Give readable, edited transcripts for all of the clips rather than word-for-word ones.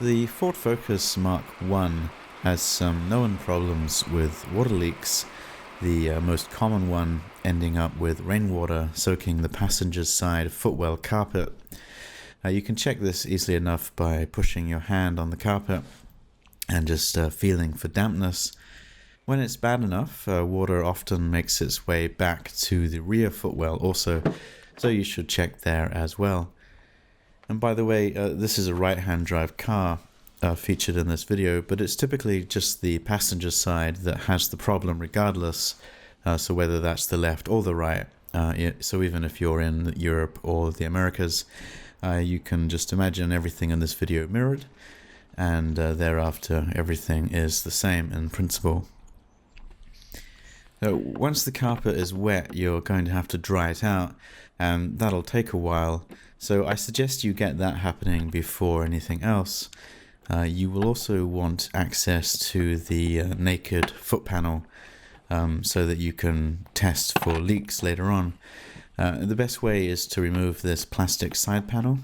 The Ford Focus Mk1 has some known problems with water leaks, the most common one ending up with rainwater soaking the passenger's side footwell carpet. You can check this easily enough by pushing your hand on the carpet and just feeling for dampness. When it's bad enough, water often makes its way back to the rear footwell also, so you should check there as well. And by the way, this is a right-hand drive car featured in this video, but it's typically just the passenger side that has the problem regardless, so whether that's the left or the right. So even if you're in Europe or the Americas, you can just imagine everything in this video mirrored, and thereafter everything is the same in principle. So once the carpet is wet, you're going to have to dry it out, and that'll take a while. So I suggest you get that happening before anything else. You will also want access to the naked foot panel so that you can test for leaks later on. The best way is to remove this plastic side panel,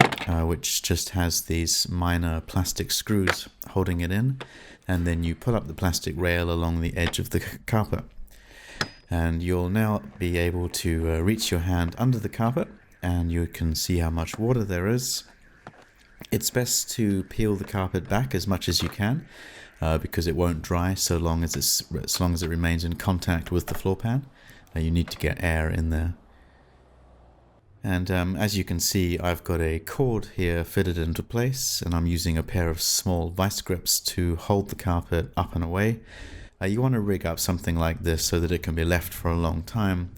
which just has these minor plastic screws holding it in, and then you pull up the plastic rail along the edge of the carpet. And you'll now be able to reach your hand under the carpet, and you can see how much water there is. It's best to peel the carpet back as much as you can, because it won't dry so long as it remains in contact with the floor pan. You need to get air in there. And as you can see, I've got a cord here fitted into place, and I'm using a pair of small vice grips to hold the carpet up and away. You want to rig up something like this so that it can be left for a long time.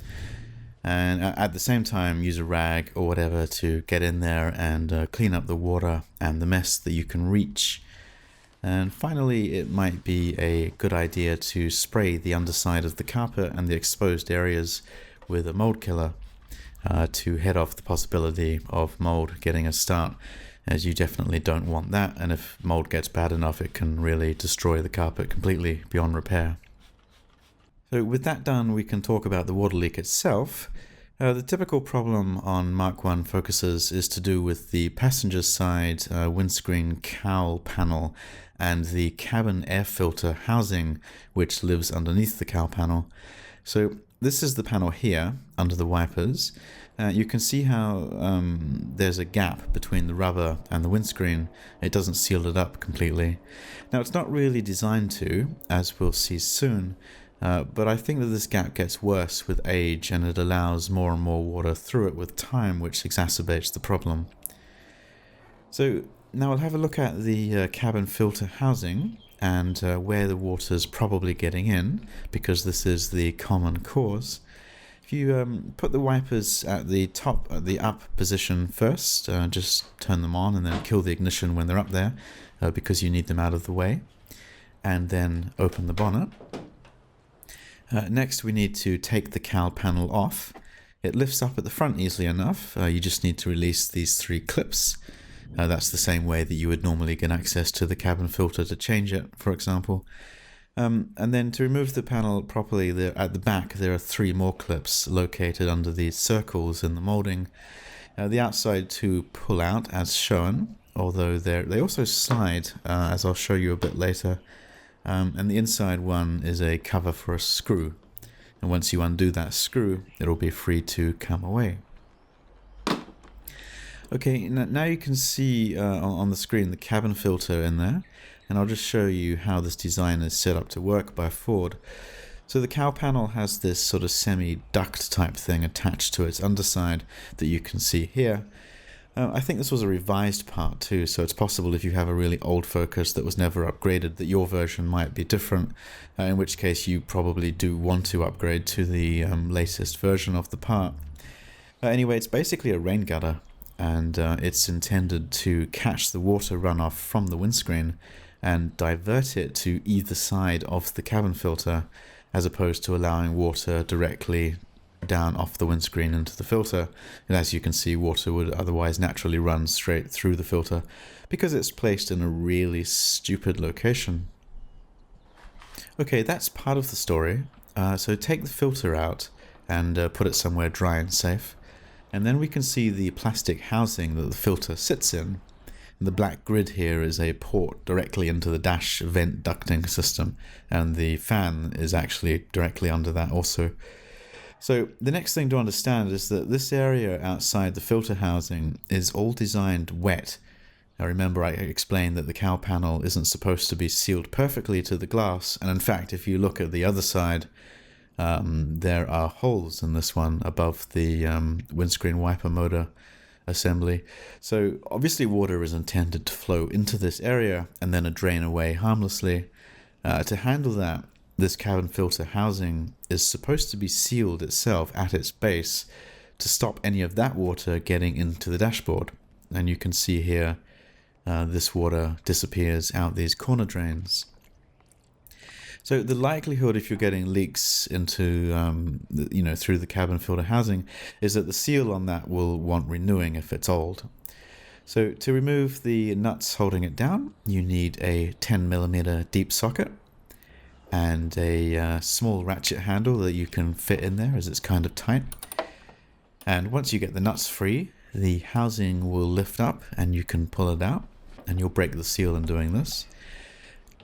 And at the same time, use a rag or whatever to get in there and clean up the water and the mess that you can reach. And finally, it might be a good idea to spray the underside of the carpet and the exposed areas with a mold killer to head off the possibility of mold getting a start, as you definitely don't want that. And if mold gets bad enough, it can really destroy the carpet completely beyond repair. So with that done, we can talk about the water leak itself. The typical problem on Mk1 Focuses is to do with the passenger side windscreen cowl panel and the cabin air filter housing, which lives underneath the cowl panel. So this is the panel here under the wipers. You can see how there's a gap between the rubber and the windscreen. It doesn't seal it up completely. Now, it's not really designed to, as we'll see soon, but I think that this gap gets worse with age, and it allows more and more water through it with time, which exacerbates the problem. So now we'll have a look at the cabin filter housing and where the water's probably getting in, because this is the common cause. If you put the wipers at the top, at the up position first, just turn them on and then kill the ignition when they're up there, because you need them out of the way, and then open the bonnet. Next, we need to take the cowl panel off. It lifts up at the front easily enough. You just need to release these 3 clips. That's the same way that you would normally get access to the cabin filter to change it, for example. And then to remove the panel properly, at the back there are 3 more clips located under these circles in the molding. The outside 2 pull out as shown, although they also slide, as I'll show you a bit later. And the inside one is a cover for a screw. And once you undo that screw, it'll be free to come away. Okay, now you can see on the screen the cabin filter in there, and I'll just show you how this design is set up to work by Ford. So the cowl panel has this sort of semi-duct type thing attached to its underside that you can see here. I think this was a revised part too, so it's possible if you have a really old Focus that was never upgraded that your version might be different, in which case you probably do want to upgrade to the latest version of the part. Anyway, it's basically a rain gutter, and it's intended to catch the water runoff from the windscreen and divert it to either side of the cabin filter, as opposed to allowing water directly down off the windscreen into the filter. And as you can see, water would otherwise naturally run straight through the filter because it's placed in a really stupid location. Okay, that's part of the story. So take the filter out and put it somewhere dry and safe. And then we can see the plastic housing that the filter sits in. The black grid here is a port directly into the dash vent ducting system, and the fan is actually directly under that also. So the next thing to understand is that this area outside the filter housing is all designed wet. Now remember, I explained that the cowl panel isn't supposed to be sealed perfectly to the glass, and in fact if you look at the other side, there are holes in this one above the windscreen wiper motor assembly. So obviously water is intended to flow into this area and then drain away harmlessly. To handle that, this cabin filter housing is supposed to be sealed itself at its base to stop any of that water getting into the dashboard. And you can see here this water disappears out these corner drains. So the likelihood if you're getting leaks into, through the cabin filter housing is that the seal on that will want renewing if it's old. So to remove the nuts holding it down, you need a 10mm deep socket and a small ratchet handle that you can fit in there as it's kind of tight. And once you get the nuts free, the housing will lift up and you can pull it out, and you'll break the seal in doing this.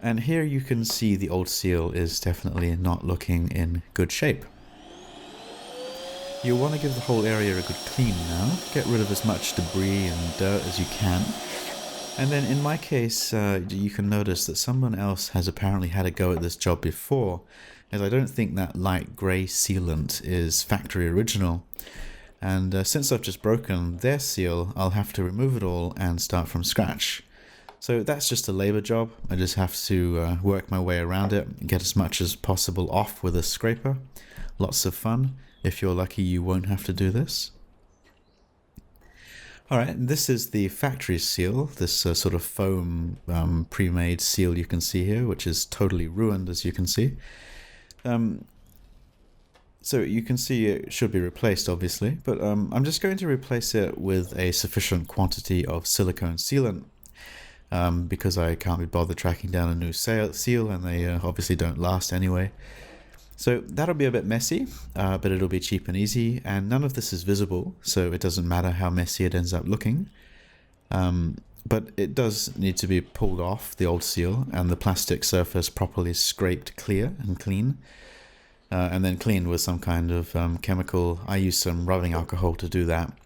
And here you can see the old seal is definitely not looking in good shape. You'll want to give the whole area a good clean now, get rid of as much debris and dirt as you can. And then in my case, you can notice that someone else has apparently had a go at this job before, as I don't think that light grey sealant is factory original. And since I've just broken their seal, I'll have to remove it all and start from scratch. So that's just a labour job. I just have to work my way around it and get as much as possible off with a scraper. Lots of fun. If you're lucky, you won't have to do this. Alright, this is the factory seal, this sort of foam pre-made seal you can see here, which is totally ruined as you can see. So you can see it should be replaced obviously, but I'm just going to replace it with a sufficient quantity of silicone sealant because I can't be bothered tracking down a new seal and they obviously don't last anyway. So that'll be a bit messy, but it'll be cheap and easy, and none of this is visible, so it doesn't matter how messy it ends up looking. But it does need to be pulled off, the old seal, and the plastic surface properly scraped clear and clean, and then cleaned with some kind of chemical. I use some rubbing alcohol to do that.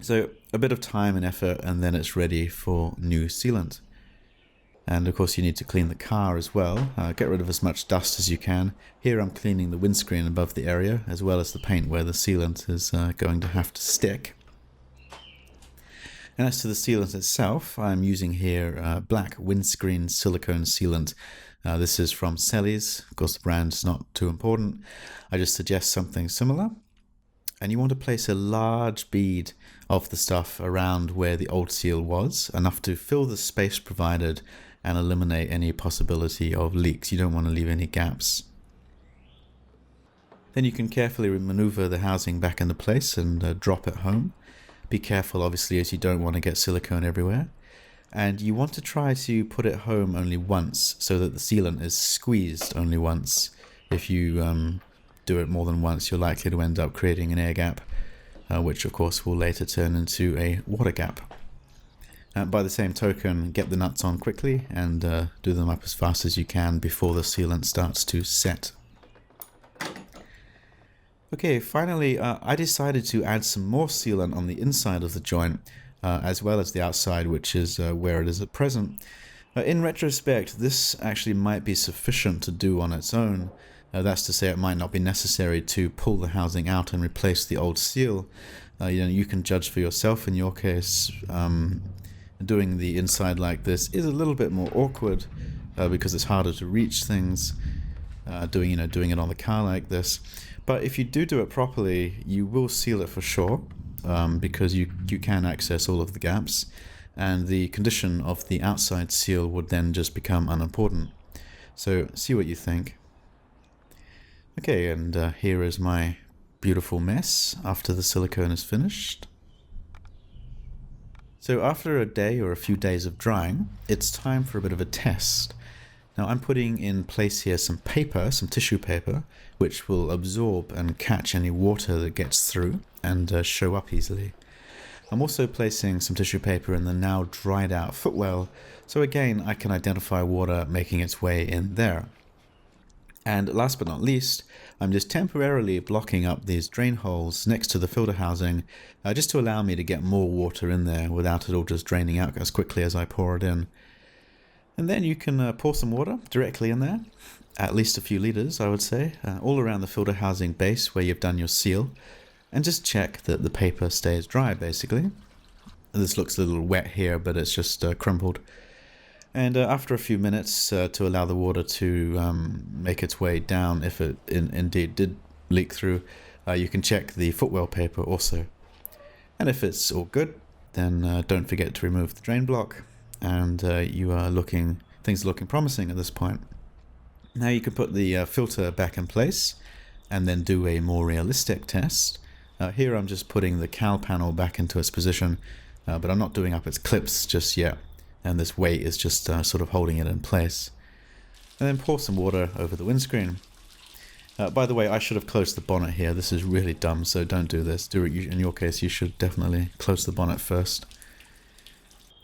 So a bit of time and effort, and then it's ready for new sealant. And of course you need to clean the car as well, get rid of as much dust as you can. Here I'm cleaning the windscreen above the area, as well as the paint where the sealant is going to have to stick. And as to the sealant itself, I'm using here black windscreen silicone sealant. This is from Selleys. Of course the brand's not too important. I just suggest something similar. And you want to place a large bead of the stuff around where the old seal was, enough to fill the space provided and eliminate any possibility of leaks. You don't want to leave any gaps. Then you can carefully maneuver the housing back into place and drop it home. Be careful obviously, as you don't want to get silicone everywhere. And you want to try to put it home only once, so that the sealant is squeezed only once. If you do it more than once, you're likely to end up creating an air gap, which of course will later turn into a water gap. By the same token, get the nuts on quickly and do them up as fast as you can before the sealant starts to set. Okay, finally, I decided to add some more sealant on the inside of the joint, as well as the outside, which is where it is at present. In retrospect, this actually might be sufficient to do on its own. That's to say, it might not be necessary to pull the housing out and replace the old seal. You can judge for yourself. In your case, doing the inside like this is a little bit more awkward because it's harder to reach things. Doing it on the car like this. But if you do it properly, you will seal it for sure, because you can access all of the gaps, and the condition of the outside seal would then just become unimportant. So see what you think. Okay, and here is my beautiful mess after the silicone is finished. So after a day or a few days of drying, it's time for a bit of a test. Now I'm putting in place here some paper, some tissue paper, which will absorb and catch any water that gets through and show up easily. I'm also placing some tissue paper in the now dried out footwell, so again I can identify water making its way in there. And last but not least, I'm just temporarily blocking up these drain holes next to the filter housing, just to allow me to get more water in there without it all just draining out as quickly as I pour it in. And then you can pour some water directly in there, at least a few liters I would say, all around the filter housing base where you've done your seal, and just check that the paper stays dry basically. This looks a little wet here, but it's just crumpled. And after a few minutes to allow the water to make its way down, if it indeed did leak through, you can check the footwell paper also. And if it's all good, then don't forget to remove the drain block, and things are looking promising at this point. Now you can put the filter back in place and then do a more realistic test. Here I'm just putting the cowl panel back into its position, but I'm not doing up its clips just yet. And this weight is just sort of holding it in place. And then pour some water over the windscreen. By the way, I should have closed the bonnet here. This is really dumb, so don't do this. In your case, you should definitely close the bonnet first.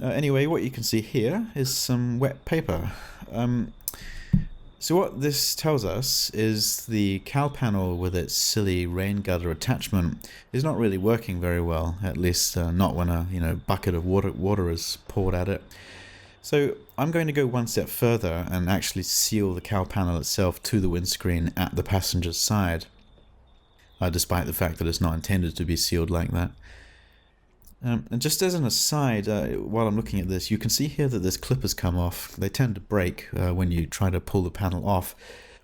Anyway, what you can see here is some wet paper. So what this tells us is the cowl panel with its silly rain gutter attachment is not really working very well, at least not when a bucket of water is poured at it. So I'm going to go one step further and actually seal the cowl panel itself to the windscreen at the passenger's side, despite the fact that it's not intended to be sealed like that. And just as an aside, while I'm looking at this, you can see here that this clip has come off. They tend to break when you try to pull the panel off,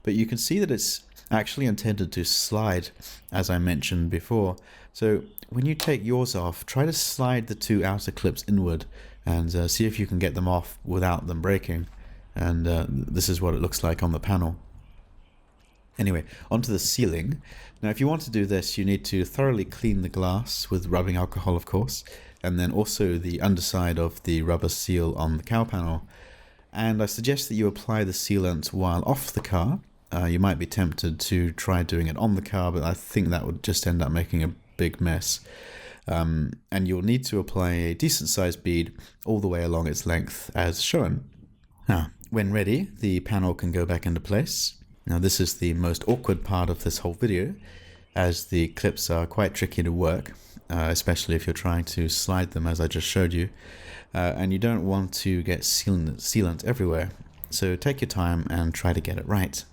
but you can see that it's actually intended to slide, as I mentioned before. So when you take yours off, try to slide the two outer clips inward and see if you can get them off without them breaking. And this is what it looks like on the panel. Anyway, onto the sealing. Now if you want to do this, you need to thoroughly clean the glass with rubbing alcohol, of course, and then also the underside of the rubber seal on the cowl panel. And I suggest that you apply the sealant while off the car. You might be tempted to try doing it on the car, but I think that would just end up making a big mess. And you'll need to apply a decent sized bead all the way along its length as shown. Now, when ready, the panel can go back into place. Now this is the most awkward part of this whole video, as the clips are quite tricky to work, especially if you're trying to slide them as I just showed you, and you don't want to get sealant everywhere, so take your time and try to get it right.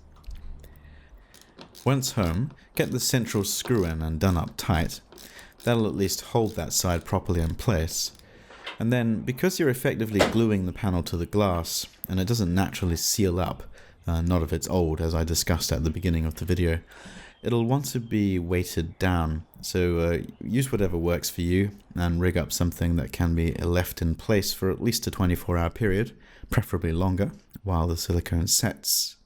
Once home, get the central screw in and done up tight. That'll at least hold that side properly in place. And then, because you're effectively gluing the panel to the glass, and it doesn't naturally seal up, not if it's old, as I discussed at the beginning of the video, it'll want to be weighted down. So use whatever works for you and rig up something that can be left in place for at least a 24-hour period, preferably longer, while the silicone sets.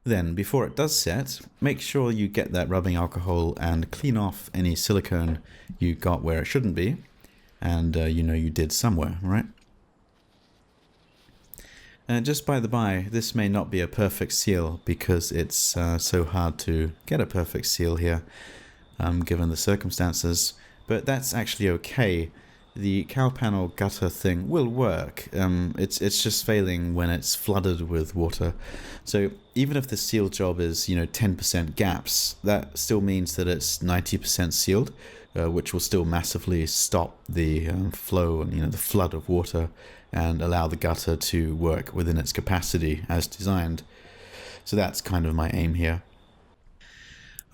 Then, before it does set, make sure you get that rubbing alcohol and clean off any silicone you got where it shouldn't be, and you did somewhere, right? Just by the by, this may not be a perfect seal because it's so hard to get a perfect seal here, given the circumstances, but that's actually okay. The cowl panel gutter thing will work. It's just failing when it's flooded with water. So even if the seal job is 10% gaps, that still means that it's 90% sealed, which will still massively stop the flow and the flood of water, and allow the gutter to work within its capacity as designed. So that's kind of my aim here.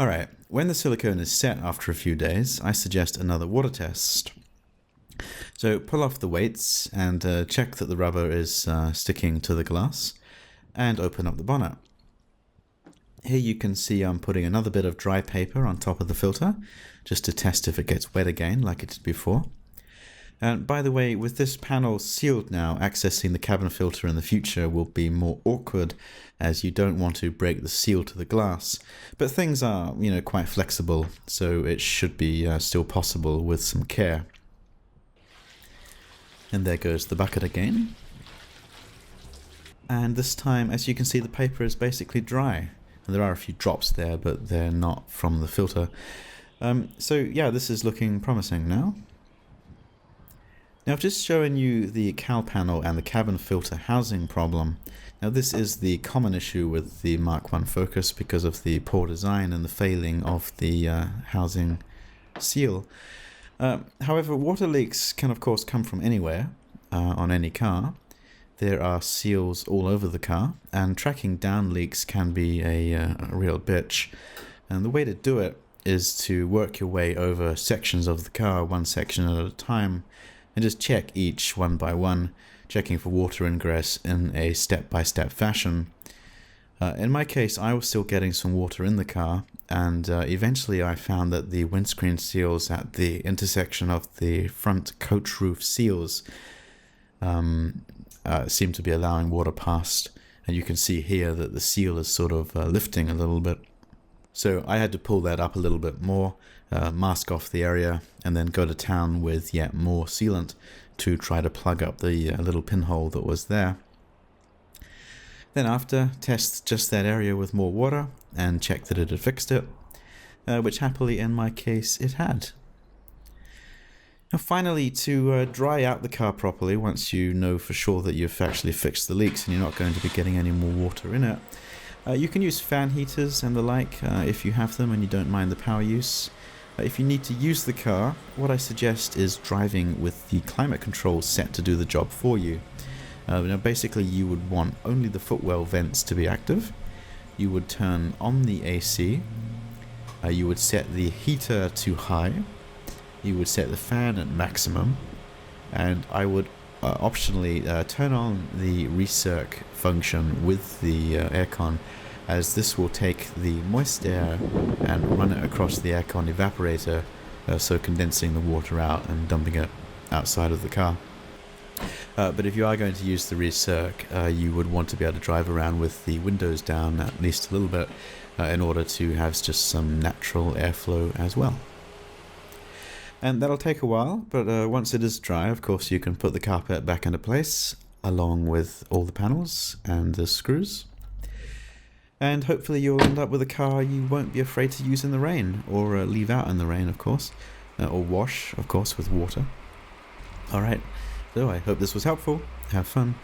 Alright, when the silicone is set after a few days, I suggest another water test. So pull off the weights and check that the rubber is sticking to the glass, and open up the bonnet. Here you can see I'm putting another bit of dry paper on top of the filter, just to test if it gets wet again like it did before. And by the way, with this panel sealed now, accessing the cabin filter in the future will be more awkward, as you don't want to break the seal to the glass. But things are, quite flexible, so it should be still possible with some care. And there goes the bucket again. And this time, as you can see, the paper is basically dry. And there are a few drops there, but they're not from the filter. So yeah, this is looking promising now. Now I've just shown you the cowl panel and the cabin filter housing problem. Now this is the common issue with the Mark I Focus because of the poor design and the failing of the housing seal. However, water leaks can of course come from anywhere on any car. There are seals all over the car, and tracking down leaks can be a real bitch. And the way to do it is to work your way over sections of the car, one section at a time, and just check each one by one, checking for water ingress in a step-by-step fashion. In my case, I was still getting some water in the car, and eventually I found that the windscreen seals at the intersection of the front coach roof seals seem to be allowing water past, and you can see here that the seal is sort of lifting a little bit. So I had to pull that up a little bit more, mask off the area, and then go to town with yet more sealant to try to plug up the little pinhole that was there. Then after, test just that area with more water and check that it had fixed it, which happily in my case it had. Now finally, to dry out the car properly, once you know for sure that you've actually fixed the leaks and you're not going to be getting any more water in it, you can use fan heaters and the like if you have them and you don't mind the power use. If you need to use the car, what I suggest is driving with the climate control set to do the job for you. Now basically you would want only the footwell vents to be active. You would turn on the AC. You would set the heater to high. You would set the fan at maximum, and I would optionally turn on the recirc function with the aircon, as this will take the moist air and run it across the aircon evaporator, so condensing the water out and dumping it outside of the car. But if you are going to use the recirc, you would want to be able to drive around with the windows down at least a little bit in order to have just some natural airflow as well. And that'll take a while, but once it is dry, of course, you can put the carpet back into place, along with all the panels and the screws. And hopefully you'll end up with a car you won't be afraid to use in the rain, or leave out in the rain, of course, or wash, of course, with water. Alright, so I hope this was helpful. Have fun.